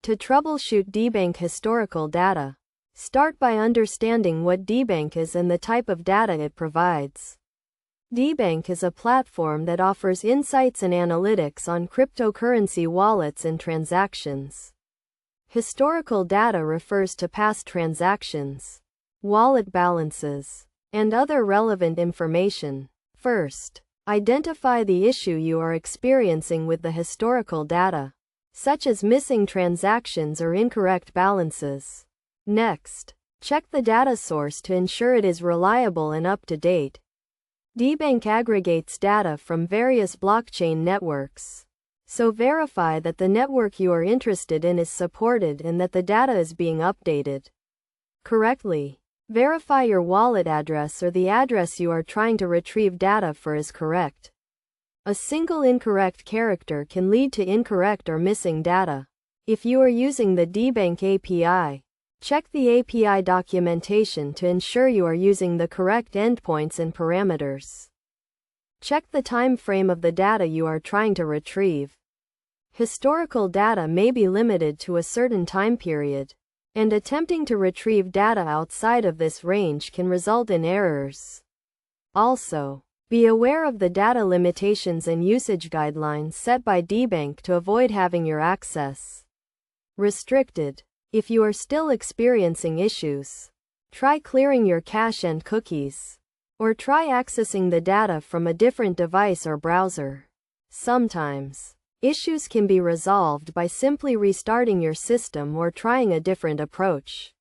To troubleshoot Debank historical data, start by understanding what Debank is and the type of data it provides. Debank is a platform that offers insights and analytics on cryptocurrency wallets and transactions. Historical data refers to past transactions, wallet balances, and other relevant information. First, identify the issue you are experiencing with the historical data, such as missing transactions or incorrect balances. Next, check the data source to ensure it is reliable and up to date. Debank aggregates data from various blockchain networks, so verify that the network you are interested in is supported and that the data is being updated correctly. Verify your wallet address or the address you are trying to retrieve data for is correct. A single incorrect character can lead to incorrect or missing data. If you are using the Debank API, check the API documentation to ensure you are using the correct endpoints and parameters. Check the time frame of the data you are trying to retrieve. Historical data may be limited to a certain time period, and attempting to retrieve data outside of this range can result in errors. Also, be aware of the data limitations and usage guidelines set by Debank to avoid having your access restricted. If you are still experiencing issues, try clearing your cache and cookies, or try accessing the data from a different device or browser. Sometimes, issues can be resolved by simply restarting your system or trying a different approach.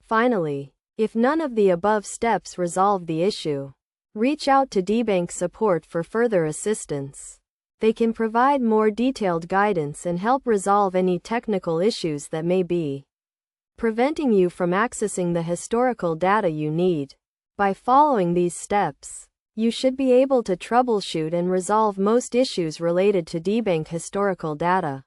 Finally, if none of the above steps resolve the issue, reach out to Debank support for further assistance. They can provide more detailed guidance and help resolve any technical issues that may be preventing you from accessing the historical data you need. By following these steps, you should be able to troubleshoot and resolve most issues related to Debank historical data.